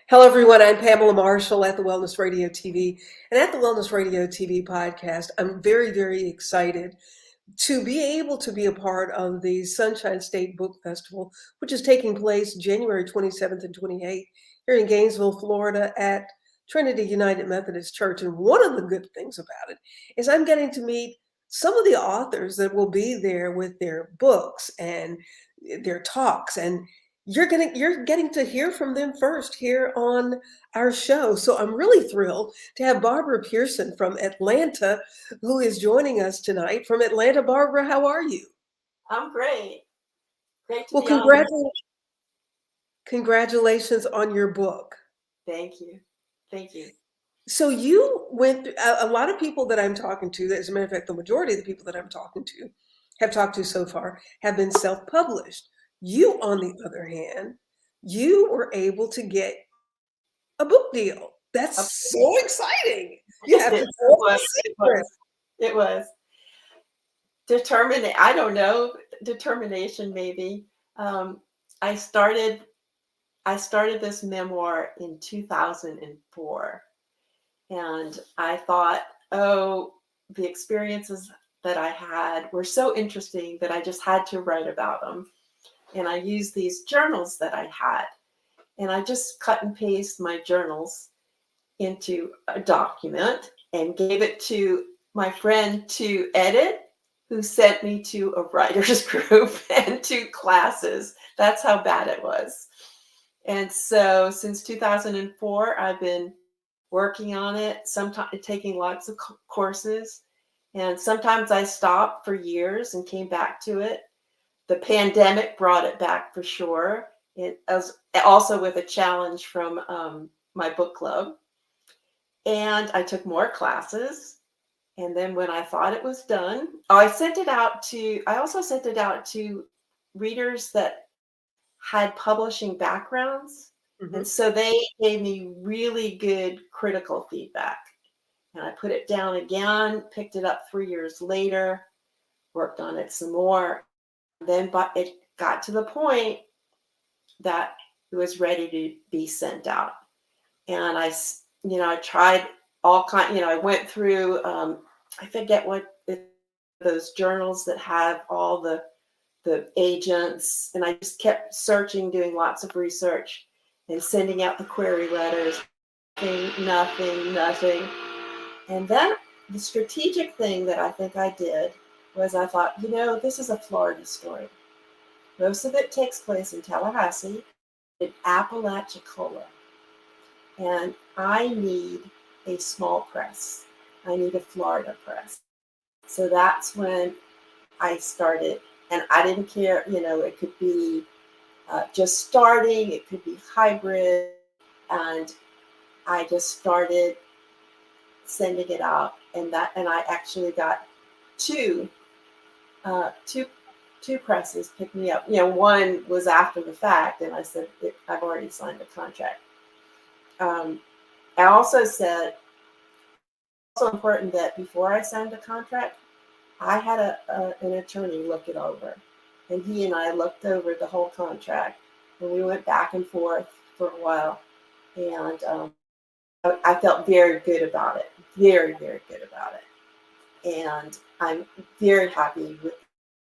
Hello, everyone. I'm Pamela Marshall at the Wellness Radio TV and at the Wellness Radio TV podcast. I'm very, very excited to be able to be a part of the Sunshine State Book Festival, which is taking place January 27th and 28th here in Gainesville, Florida at Trinity United Methodist Church. And one of the good things about it is I'm getting to meet some of the authors that will be there with their books and their talks. And you're getting to hear from them first here on our show. So I'm really thrilled to have Barbara Pearson from Atlanta, who is joining us tonight. From Atlanta, Barbara, how are you? I'm great. Great to Well, be on. congratulations on your book. Thank you. Thank you. So you went through, a lot of people that I'm talking to, as a matter of fact, the majority of the people that I'm talking to have talked to so far have been self-published. You, on the other hand, you were able to get a book deal. That's so exciting. You have to It tell was. the It secret. was. It was. I don't know. Determination, maybe. I started this memoir in 2004, and I thought, oh, the experiences that I had were so interesting that I just had to write about them. And I used these journals that I had, and I just cut and paste my journals into a document and gave it to my friend to edit, who sent me to a writer's group and to classes. That's how bad it was. And so since 2004, I've been working on it, sometimes taking lots of courses. And sometimes I stopped for years and came back to it. The pandemic brought it back for sure. It was also with a challenge from my book club. And I took more classes. And then when I thought it was done, I also sent it out to readers that had publishing backgrounds. Mhm. And so they gave me really good critical feedback. And I put it down again, picked it up 3 years later, worked on it some more. Then it got to the point that it was ready to be sent out. And I tried all kind, I went through, I forget those journals that have all the agents, and I just kept searching, doing lots of research and sending out the query letters, nothing. And then the strategic thing that I think I did was I thought, this is a Florida story. Most of it takes place in Tallahassee, in Apalachicola. And I need a small press. I need a Florida press. So that's when I started, and I didn't care, it could be just starting, it could be hybrid, and I just started sending it out, and I actually got two presses picked me up. One was after the fact, and I said, I've already signed a contract. I also said, it's also important that before I signed a contract, I had an attorney look it over, and he and I looked over the whole contract, and we went back and forth for a while, and I felt very good about it, very, very good about it, and I'm very happy with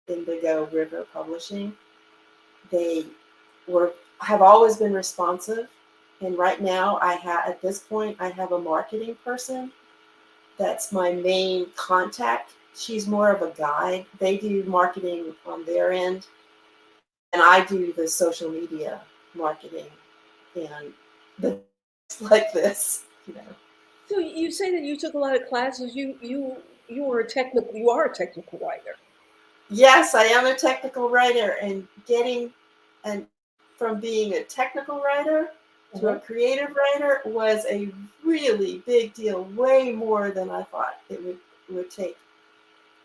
Indigo River Publishing. They have always been responsive, and right now at this point I have a marketing person that's my main contact. She's more of a guide. They do marketing on their end, and I do the social media marketing and the like this. So you say that you took a lot of classes. You are a technical writer. Yes, I am a technical writer, and from being a technical writer to a creative writer was a really big deal, way more than I thought it would take.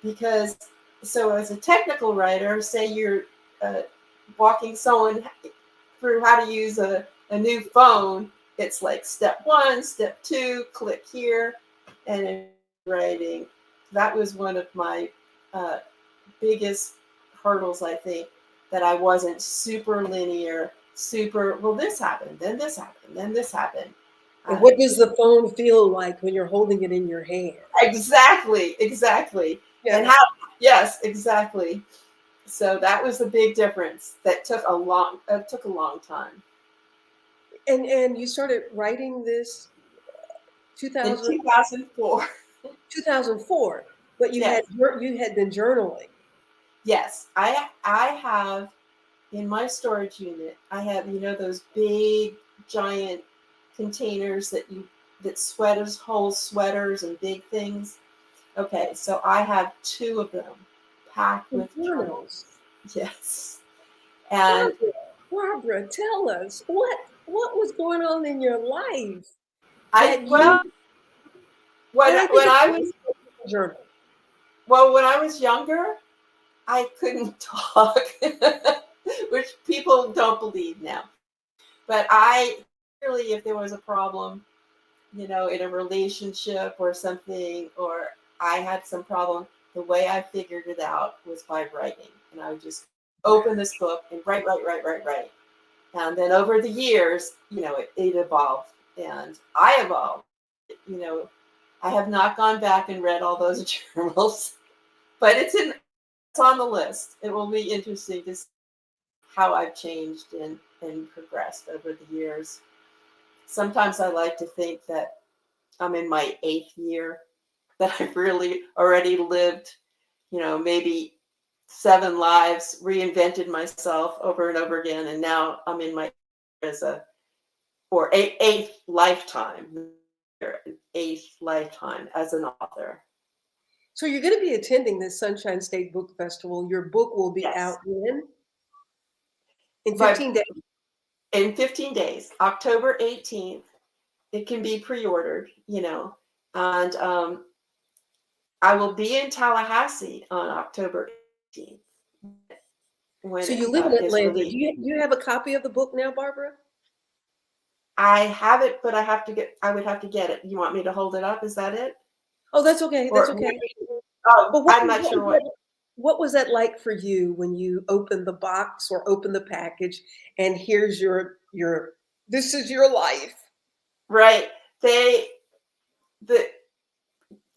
Because, so as a technical writer, say you're walking someone through how to use a new phone, it's like step 1, step 2, click here, and in writing, that was one of my biggest hurdles, I think, that I wasn't super linear, super, well, this happened, then this happened, then this happened. And what does the phone feel like when you're holding it in your hand? Exactly. And Yes. how, yes, exactly. So that was a big difference. That took a long time. And you started writing this In 2000, 2004. 2004, but Yes. you had been journaling. Yes. I have in my storage unit, I have, those big giant containers that sweaters hold sweaters and big things. Okay, so I have two of them packed And with journals. journals. Yes. And Barbara, tell us what was going on in your life I, that well, you, and I think when it's I was, a journal. well, when I was younger, I couldn't talk, which people don't believe now. But I really, if there was a problem, in a relationship or something, or I had some problem, the way I figured it out was by writing. And I would just open this book and write. And then over the years, it evolved and I evolved. You know, I have not gone back and read all those journals, but it's on the list. It will be interesting to see how I've changed and progressed over the years. Sometimes I like to think that I'm in my 8th year, that I've really already lived, maybe 7 lives, reinvented myself over and over again, and now I'm in my as a or eighth lifetime, 8th lifetime as an author. So you're going to be attending this Sunshine State Book Festival. Your book will be Yes, out in but 15 days. in 15 days, October 18th, it can be pre-ordered, and I will be in Tallahassee on October 18th when So it you live in is Atlanta. released. Do you have a copy of the book now, Barbara? I have it, but I would have to get it. You want me to hold it up? Is that it? Oh, that's okay. That's Or okay. oh, But I'm not sure what. what was that like for you when you opened the box or opened the package and here's your this is your life? Right. The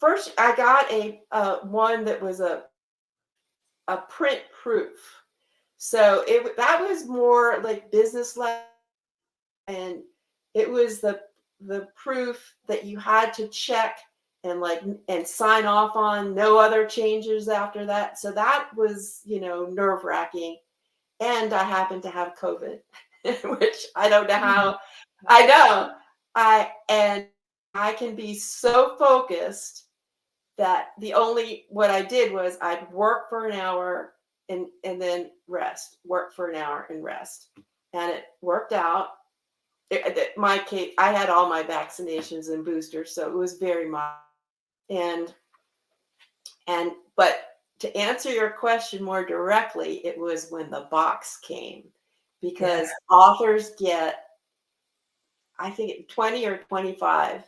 first I got a one that was a print proof. So that was more like business level, and it was the proof that you had to check and sign off on, no other changes after that. So that was, nerve-wracking. And I happened to have COVID, which I don't know how. I know. And I can be so focused that what I did was I'd work for an hour and then rest, work for an hour and rest. And it worked out. My case, I had all my vaccinations and boosters, so it was very mild. And but to answer your question more directly, it was when the box came, because authors get, I think, 20 or 25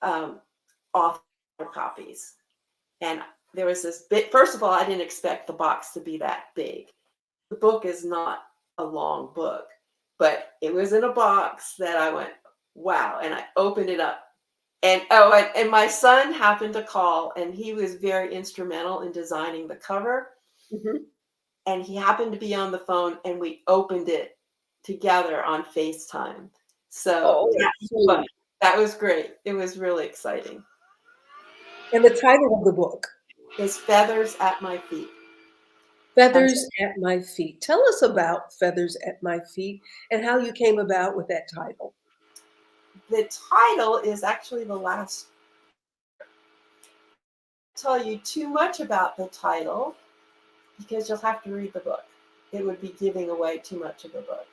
author copies. And there was this bit. First of all, I didn't expect the box to be that big. The book is not a long book, but it was in a box that I went, wow. And I opened it up. And my son happened to call, and he was very instrumental in designing the cover. Mhm. And he happened to be on the phone, and we opened it together on FaceTime. So Oh, that was fun. sweet. That was great. It was really exciting. And the title of the book, It's Feathers at My Feet. Feathers at My Feet. Tell us about Feathers at My Feet and how you came about with that title. The title is actually the last. Tell you too much about the title because you'll have to read the book. It would be giving away too much of the book.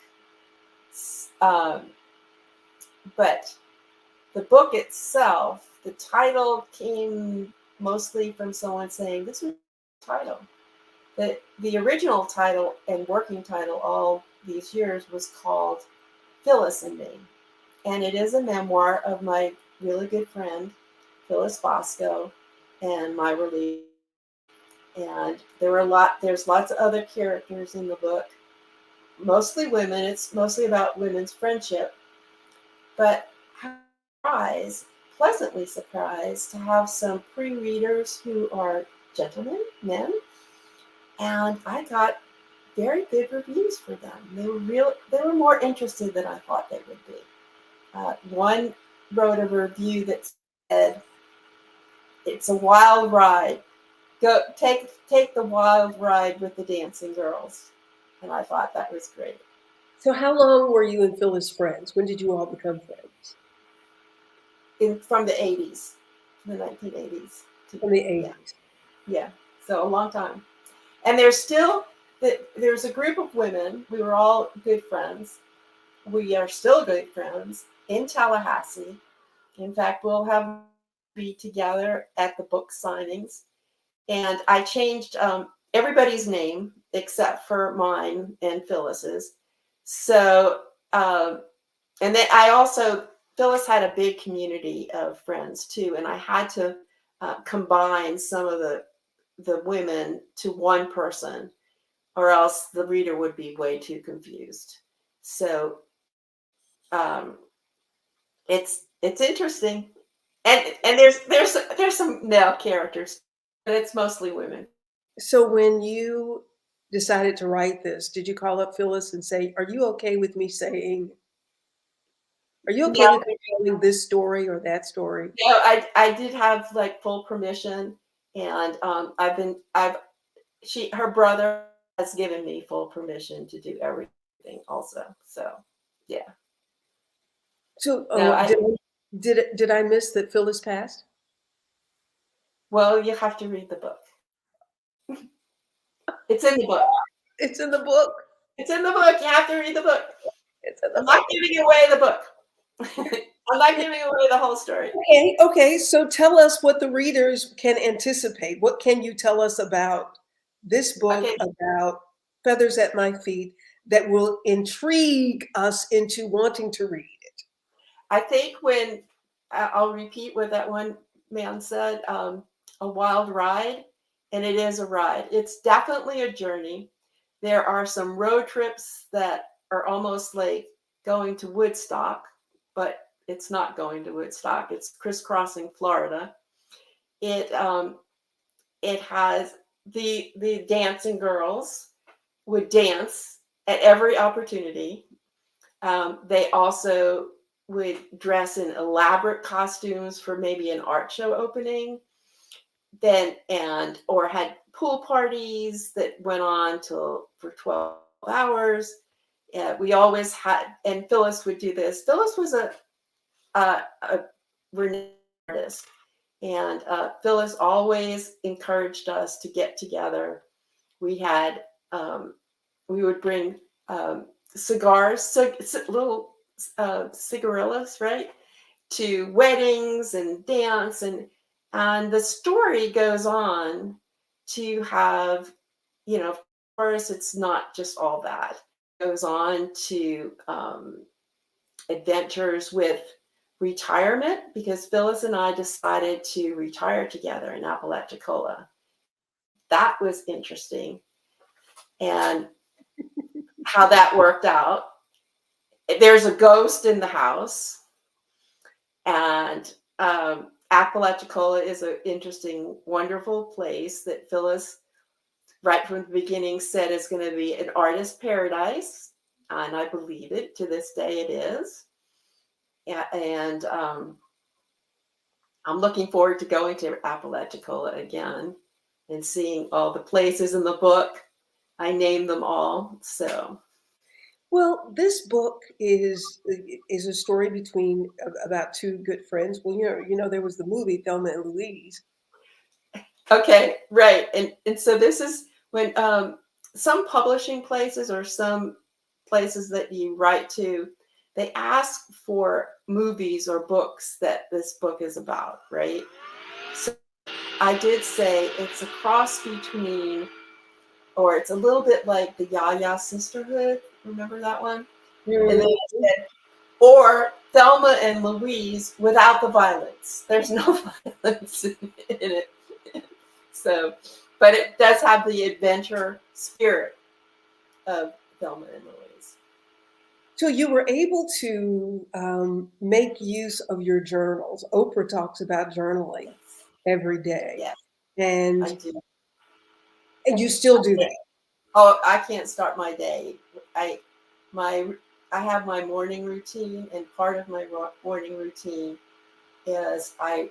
Um, but the book itself, the title came mostly from someone saying, this was the title. The original title and working title all these years was called Phyllis and Me. And it is a memoir of my really good friend, Phyllis Bosco, and my relationship. And there's lots of other characters in the book. mostly women. It's mostly about women's friendship. But I was pleasantly surprised to have some pre-readers who are gentlemen, men, and I got very good reviews for them. They were more interested than I thought they would be. One wrote a review that said, "It's a wild ride. Go take the wild ride with the dancing girls," and I thought that was great. So how long were you and Phyllis friends? When did you all become friends? From the 80s, the 1980s. In the Yeah, 80s. yeah. So a long time. And there's a group of women. We were all good friends. We are still good friends in Tallahassee. In fact, we'll have be together at the book signings. And I changed everybody's name except for mine and Phyllis's. So, and then Phyllis had a big community of friends too, and I had to combine some of the women to one person, or else the reader would be way too confused. So um, it's interesting, and there's some male characters, but it's mostly women. So when you decided to write this, did you call up Phyllis and say, "Are you okay with me saying, are you okay No, with me telling this story or that story?" no, I did have like full permission, and her brother has given me full permission to do everything also. So yeah, So no, did I miss that Phyllis passed? well, you have to read the book. It's in the book. It's in the book. It's in the book. You have to read the book. It's in the I'm not book. giving away the book. I'm not giving away the whole story. Okay. So tell us what the readers can anticipate. What can you tell us about this book, Okay, about Feathers at My Feet, that will intrigue us into wanting to read? I think I'll repeat what that one man said, a wild ride, and it is a ride. It's definitely a journey. There are some road trips that are almost like going to Woodstock, but it's not going to Woodstock. It's crisscrossing Florida. It it has the dancing girls would dance at every opportunity. They also would dress in elaborate costumes for maybe an art show opening, or had pool parties that went on till for 12 hours. We always had, and Phyllis would do this. Phyllis was a renowned artist, and Phyllis always encouraged us to get together. We had we would bring cigars, little cigarillas, right, to weddings and dance, and the story goes on to have, of course, it's not just all that. It goes on to adventures with retirement, because Phyllis and I decided to retire together in Apalachicola. That was interesting, and how that worked out. There's a ghost in the house, and Apalachicola is an interesting, wonderful place that Phyllis, right from the beginning, said is going to be an artist paradise, and I believe it. To this day, it is. And I'm looking forward to going to Apalachicola again and seeing all the places in the book. I named them all, so. Well, this book is a story between about two good friends. Well, there was the movie Thelma and Louise. Okay, right. And so this is when some publishing places, or some places that you write to, they ask for movies or books that this book is about, right? So I did say it's a cross between, or it's a little bit like the Yaya Sisterhood. Remember that one? And then Mhm. I said, or Thelma and Louise without the violence. There's no violence in it. So, but it does have the adventure spirit of Thelma and Louise. So you were able to make use of your journals. Oprah talks about journaling Yes, every day, yes, and I do. you still do that. Oh, I can't start my day. I my I have my morning routine, and part of my morning routine is I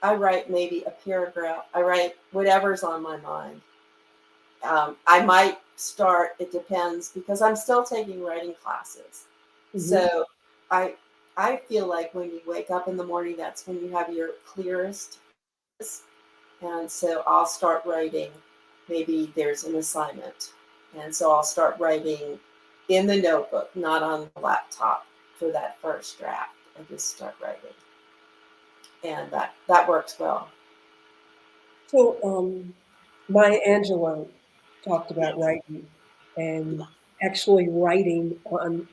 write maybe a paragraph. I write whatever's on my mind. I might start. It depends because I'm still taking writing classes. Hmm. So I I feel like when you wake up in the morning, that's when you have your clearest. And so I'll start writing. Maybe there's an assignment. And so I'll start writing in the notebook, not on the laptop for that first draft. I just start writing. And that works well. So Maya Angelou talked about Yes. writing and Yeah. actually writing on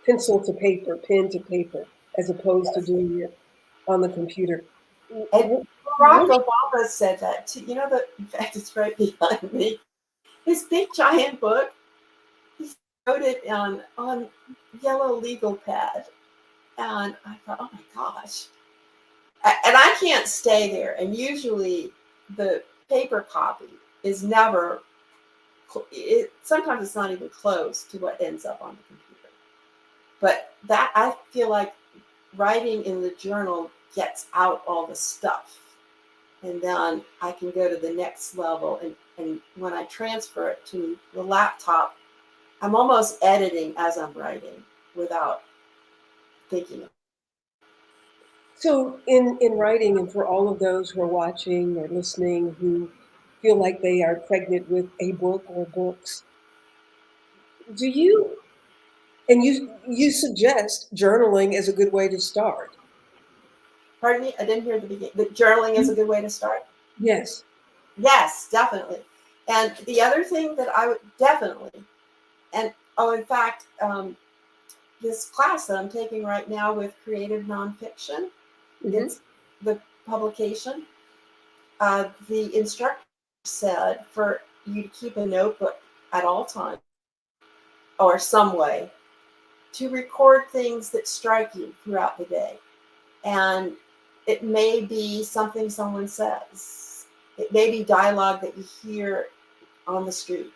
pencil to paper, pen to paper, as opposed to Yes. doing it on the computer. And Barack What? Obama said that too. You know, in fact, it's right behind me. His big giant book, he wrote it on yellow legal pad. And I thought, oh my gosh. And I can't stay there. And usually the paper copy is never, sometimes it's not even close to what ends up on the computer. But that, I feel like writing in the journal gets out all the stuff. And then I can go to the next level. And when I transfer it to the laptop, I'm almost editing as I'm writing without thinking. So in writing, and for all of those who are watching or listening who feel like they are pregnant with a book or books, do you and you suggest journaling as a good way to start? Pardon me, I didn't hear the beginning. The journaling is a good way to start. Yes. Yes, definitely. And the other thing that I would definitely, and oh, in fact, this class that I'm taking right now with creative nonfiction, Hmm. it's the publication. The instructor said for you to keep a notebook at all times or some way to record things that strike you throughout the day. And it may be something someone says, it may be dialogue that you hear on the street,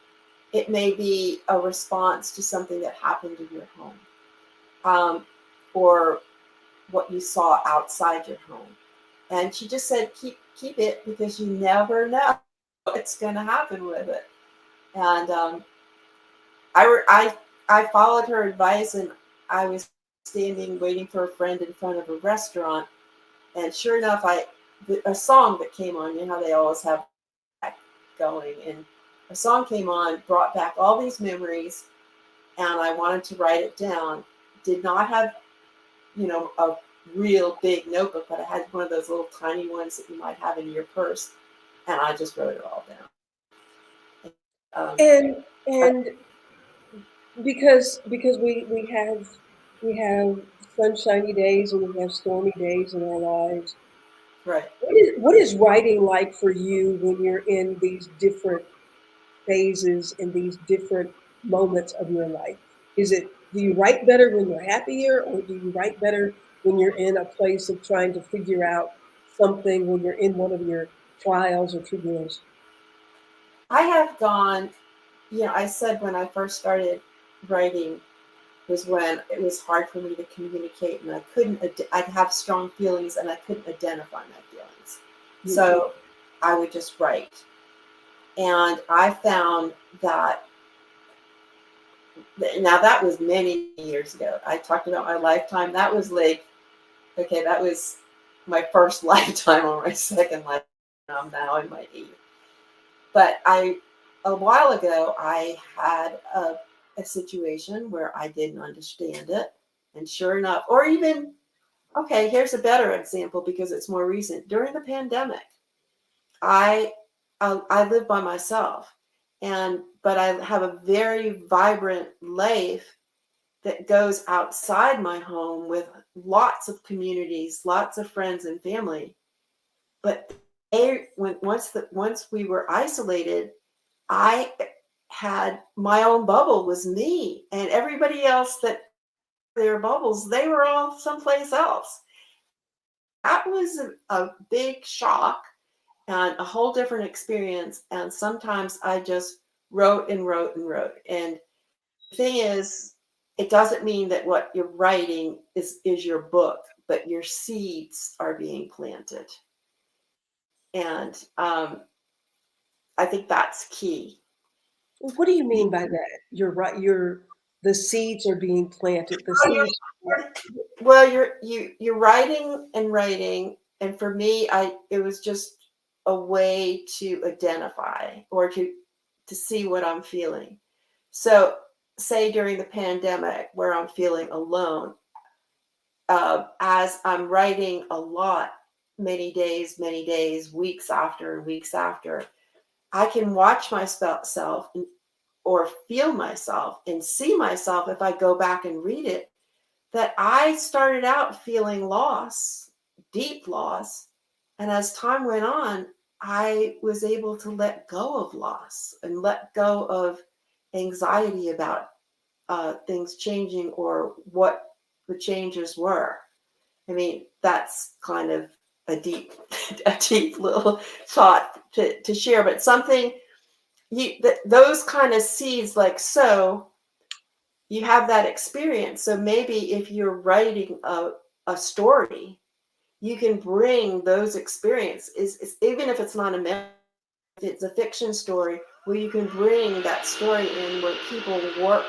it may be a response to something that happened in your home, or what you saw outside your home. And she just said, keep it because you never know what's going to happen with it. And I followed her advice, and I was standing waiting for a friend in front of a restaurant, and sure enough, a song that came on. You know how they always have that going, and a song came on, brought back all these memories, and I wanted to write it down. Did not have, a real big notebook, but I had one of those little tiny ones that you might have in your purse, and I just wrote it all down. I, And because we have sunshiny days and we have stormy days in our lives. right. What is writing like for you when you're in these different phases, in these different moments of your life? Do you write better when you're happier, or do you write better when you're in a place of trying to figure out something, when you're in one of your trials or tribulations? I have gone, I said when I first started writing was when it was hard for me to communicate, and I'd have strong feelings and I couldn't identify my feelings. Mhm. So I would just write. And I found that, now that was many years ago. I talked about my lifetime. That was like, okay, that was my first lifetime or my second lifetime. I'm now in my eighth. But a while ago, I had a situation where I didn't understand it. And sure enough, or even, okay, here's a better example because it's more recent. During the pandemic, I I live by myself, but I have a very vibrant life that goes outside my home with lots of communities, lots of friends and family. But once we were isolated, I had my own bubble was me, and everybody else that their bubbles, they were all someplace else. That was a big shock and a whole different experience. And sometimes I just wrote and wrote and wrote. And the thing is, it doesn't mean that what you're writing is your book, but your seeds are being planted. And I think that's key. What do you mean by that? You're right. The seeds are being planted. The seeds. Well, you're writing and writing, and for me, it was just a way to identify or to see what I'm feeling. So, say during the pandemic where I'm feeling alone, as I'm writing a lot, many days, weeks after and weeks after, I can watch myself or feel myself and see myself if I go back and read it, that I started out feeling loss, deep loss. And as time went on, I was able to let go of loss and let go of anxiety about things changing or what the changes were. I mean, that's kind of a deep, a deep little thought to share, but something those kind of seeds, like so, you have that experience. So maybe if you're writing a story, you can bring those experiences, even if it's not a memoir, if it's a fiction story, where you can bring that story in where people work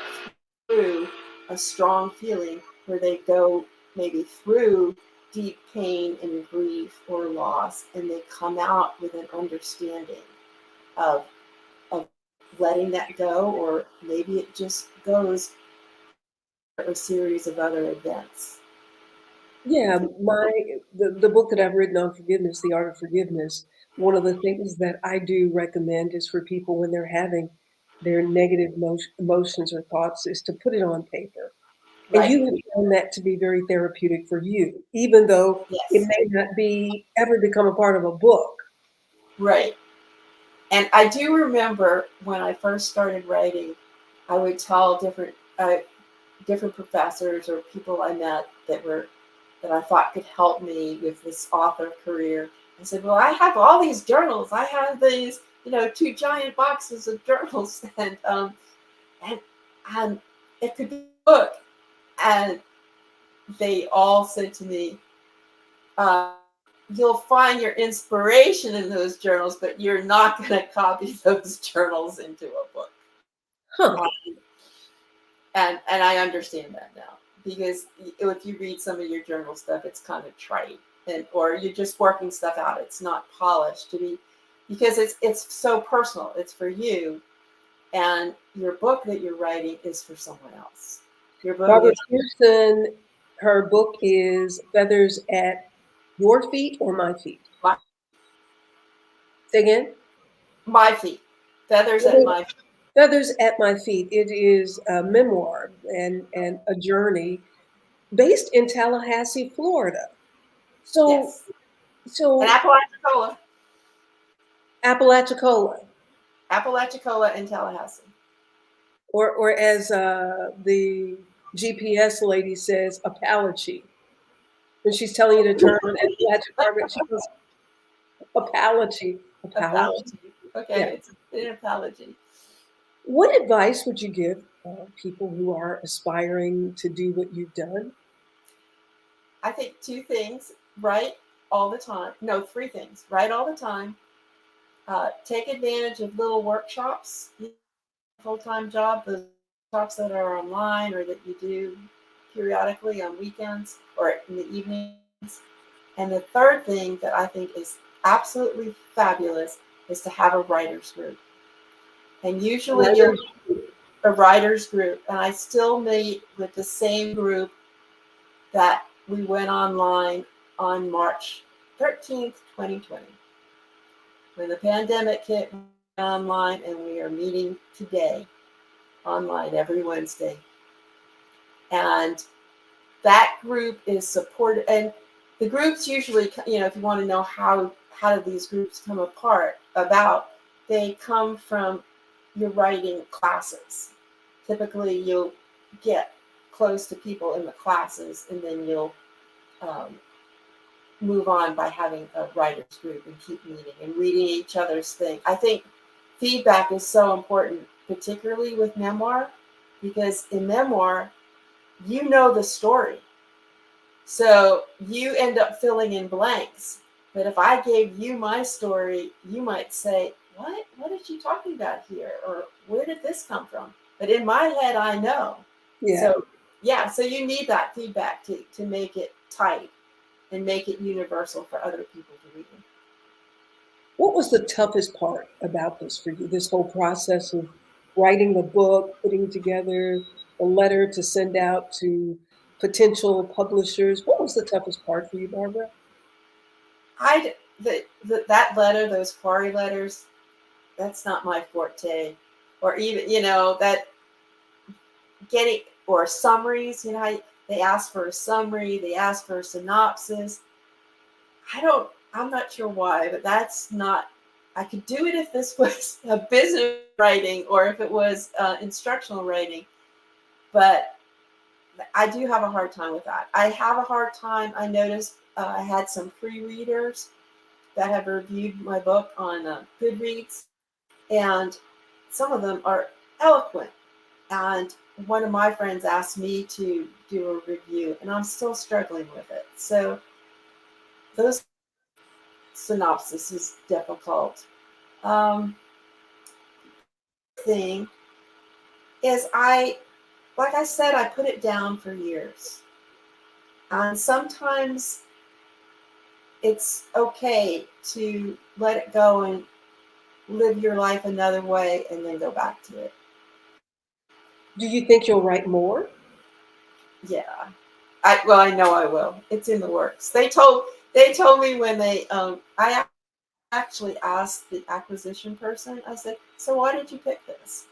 through a strong feeling, where they go maybe through deep pain and grief or loss, and they come out with an understanding of letting that go, or maybe it just goes a series of other events. Yeah, the book that I've written on forgiveness, The Art of Forgiveness, one of the things that I do recommend is for people when they're having their negative emotions or thoughts is to put it on paper. And Right. you have found that to be very therapeutic for you, even though it Yes. may not be ever become a part of a book. Right. And I do remember when I first started writing, I would tell different professors or people I met that I thought could help me with this author career. I said, "Well, I have all these journals. I have these, 2 giant boxes of journals, and and it could be a book." And they all said to me, uh, "You'll find your inspiration in those journals, but you're not going to copy those journals into a book." Huh. And I understand that now, because if you read some of your journal stuff, it's kind of trite, or you're just working stuff out. It's not polished to be, because it's so personal. It's for you, and your book that you're writing is for someone else. Your book Barbara is Pearson, her book is Feathers at Your Feet or My Feet? my, Say again? my feet, feathers at my feet. Feathers at My Feet. It is a memoir and a journey based in Tallahassee, Florida. So, Yes, and so Apalachicola, Apalachicola and Tallahassee. or as the GPS lady says, Apalachi. When she's telling you to turn on Apalachicola, she goes, Apalachi, Apalachi. Apology. Okay, Yeah. it's an apology. What advice would you give people who are aspiring to do what you've done? I think 2 things: write all the time. No, 3 things: write all the time. Take advantage of little workshops. Full-time job, the workshops that are online or that you do periodically on weekends or in the evenings. And the third thing that I think is absolutely fabulous is to have a writers group. And usually you'll Writers, a writers group, and I still meet with the same group that we went online on March 13th, 2020. When the pandemic hit, we went online, and we are meeting today online every Wednesday. And that group is supported, and the groups usually, if you want to know how do these groups come about, they come from your writing classes. Typically, you'll get close to people in the classes, and then you'll um, move on by having a writers group and keep meeting and reading each other's thing. I think feedback is so important, particularly with memoir, because in memoir, you know the story. So you end up filling in blanks. But if I gave you my story, you might say, "What? What is she talking about here?" Or "Where did this come from?" But in my head, I know. Yeah. So yeah, so you need that feedback to make it tight and make it universal for other people to read. What was the toughest part about this for you? This whole process of writing the book, putting together a letter to send out to potential publishers. What was the toughest part for you, Barbara? That letter, those quarry letters, that's not my forte. Or even, that getting, or summaries, they ask for a summary, they ask for a synopsis. I'm not sure why, but that's not, I could do it if this was a business writing or if it was instructional writing, but I do have a hard time with that. I have a hard time. I noticed I had some pre-readers that have reviewed my book on Goodreads, and some of them are eloquent. And one of my friends asked me to do a review, and I'm still struggling with it. So those synopsis is difficult. Um, thing is, like I said, I put it down for years, and sometimes it's okay to let it go and live your life another way, and then go back to it. Do you think you'll write more? Yeah, I know I will. It's in the works. They told me when I actually asked the acquisition person. I said, "So why did you pick this?"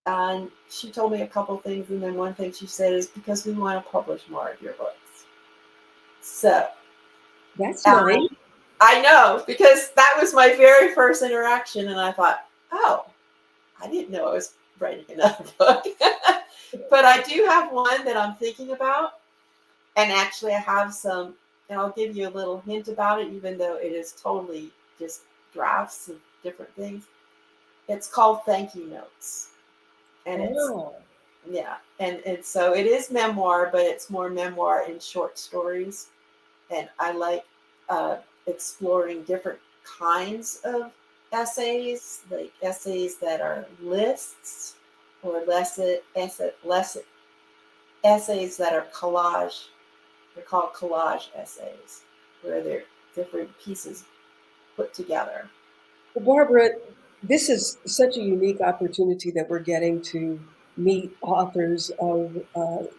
And she told me a couple things, and then one thing she said is because we want to publish more of your books. So, That's and nice. I know, because that was my very first interaction, and I thought, oh, I didn't know I was writing another book. But I do have one that I'm thinking about. And actually, I have some, and I'll give you a little hint about it, even though it is totally just drafts of different things. It's called Thank You Notes. And Oh, so it is memoir, but it's more memoir in short stories. And I like exploring different kinds of essays, like essays that are lists, or essays that are collage. They're called collage essays, where they're different pieces put together. well, Barbara, this is such a unique opportunity that we're getting to meet authors of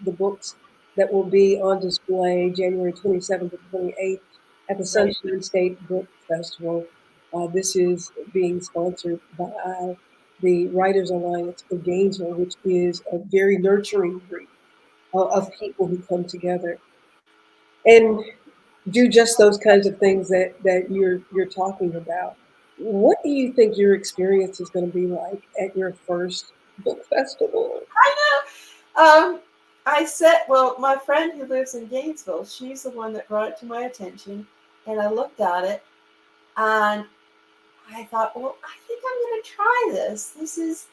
the books that will be on display January 27th and 28th at the Right. Sunshine State Book Festival. This is being sponsored by the Writers Alliance of Gainesville, which is a very nurturing group of people who come together and do just those kinds of things that you're talking about. What do you think your experience is going to be like at your first book festival? I know. I said, well, my friend who lives in Gainesville, she's the one that brought it to my attention, and I looked at it, and I thought, well, I think I'm going to try this.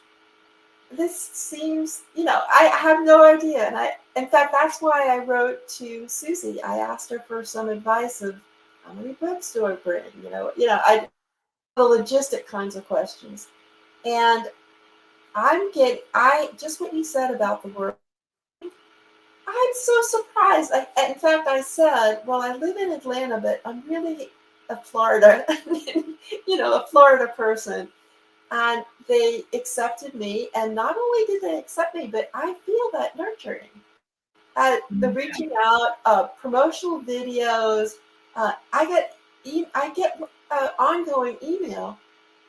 This seems, I have no idea. And in fact, that's why I wrote to Susie. I asked her for some advice of how many books do I bring? The logistic kinds of questions. And I just what you said about the word. I'm so surprised. In fact, I said, well, I live in Atlanta, but I'm really a Florida, a Florida person. And they accepted me. And not only did they accept me, but I feel that nurturing. The reaching out, promotional videos. I get ongoing email,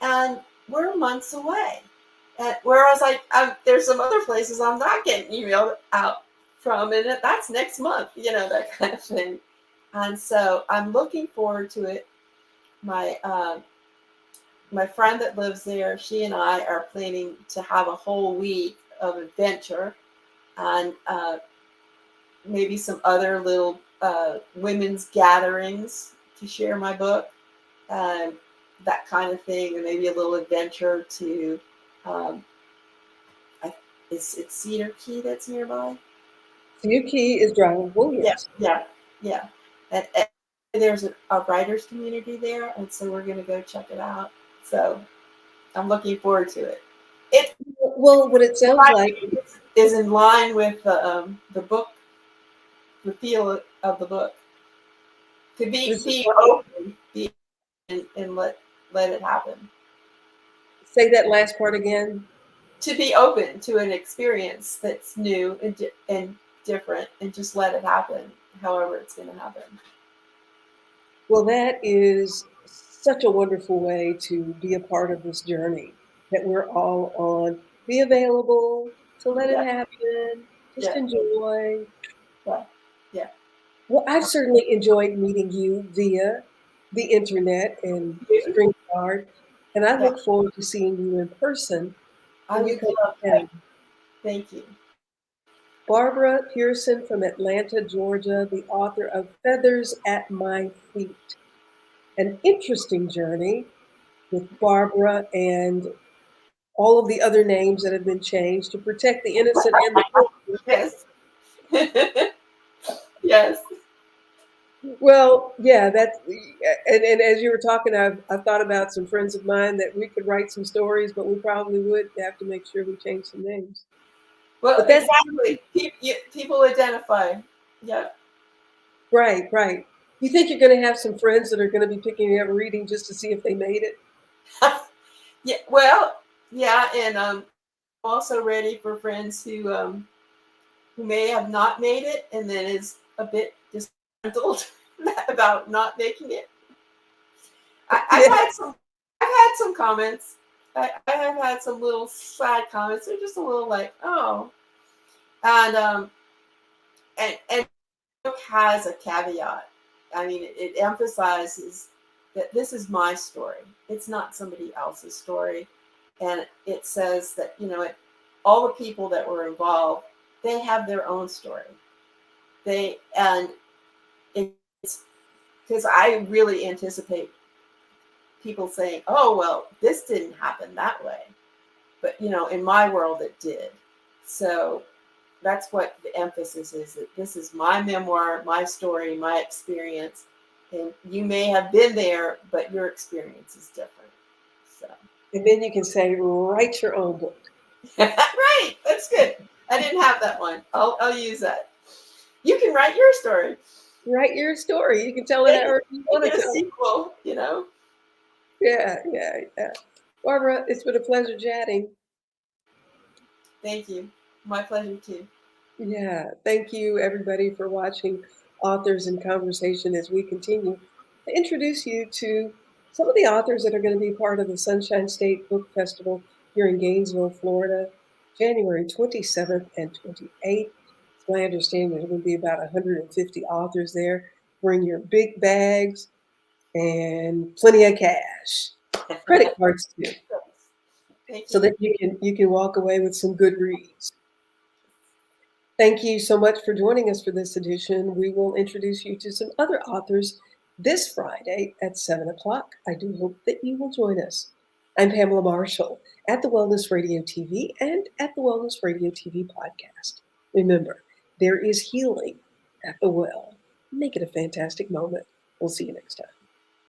and we're months away. And whereas there's some other places I'm not getting emailed out from, and that's next month. That kind of thing. And so I'm looking forward to it. My my friend that lives there, she and I are planning to have a whole week of adventure. and maybe some other little women's gatherings to share my book, that kind of thing, and maybe a little adventure to. Um, is it Cedar Key that's nearby? Yuki is drivable, Yeah, yes. yeah, yeah. And there's a writers community there, and so we're going to go check it out. So I'm looking forward to it. It Well, what it sounds like, is in line with the book, the feel of the book. To this, be open, and let it happen. say that last part again. To be open to an experience that's new and different, and just let it happen, however it's going to happen. Well, that is such a wonderful way to be a part of this journey that we're all on. Be available to let it Yeah, happen, just yeah, enjoy. yeah, yeah. Well, I've certainly enjoyed meeting you via the internet and You? StreamYard, and I Yeah, look forward to seeing you in person I when you would come love to that. town. Thank you. Barbara Pearson from Atlanta, Georgia, the author of Feathers at My Feet. An interesting journey with Barbara and all of the other names that have been changed to protect the innocent and the guilty. Yes. Yes. Well, yeah, that's and as you were talking, I've thought about some friends of mine that we could write some stories, but we probably would have to make sure we change some names. Well, But that's exactly. People identify. Yeah. right, right. You think you're going to have some friends that are going to be picking up reading just to see if they made it? Yeah. Well, yeah, and also ready for friends who may have not made it, and then is a bit disgruntled about not making it. I've Yeah, had some. I've had some comments. I have had some little side comments. They're just a little like, oh, and and book has a caveat. I mean, it emphasizes that this is my story. It's not somebody else's story, and it says that all the people that were involved, they have their own story. They and it's because I really anticipate people saying, "Oh, well, this didn't happen that way," but in my world, it did. So that's what the emphasis is, that this is my memoir, my story, my experience, and you may have been there, but your experience is different. So and then you can say, write your own book. right, that's good. I didn't have that one. I'll use that. You can write your story. Write your story. You can tell it Make however you want it to a tell it. sequel. Yeah, yeah, yeah. Barbara, it's been a pleasure chatting. Thank you. My pleasure too. Yeah, thank you everybody for watching Authors in Conversation as we continue to introduce you to some of the authors that are going to be part of the Sunshine State Book Festival here in Gainesville, Florida, January 27th and 28th. It's my understanding there's going to be about 150 authors there. Bring your big bags and plenty of cash, credit cards too, Thank so you. that you can walk away with some good reads. Thank you so much for joining us for this edition. We will introduce you to some other authors this Friday at 7 o'clock. I do hope that you will join us. I'm Pamela Marshall at the Wellness Radio TV and at the Wellness Radio TV podcast. Remember, there is healing at the well. Make it a fantastic moment. We'll see you next time.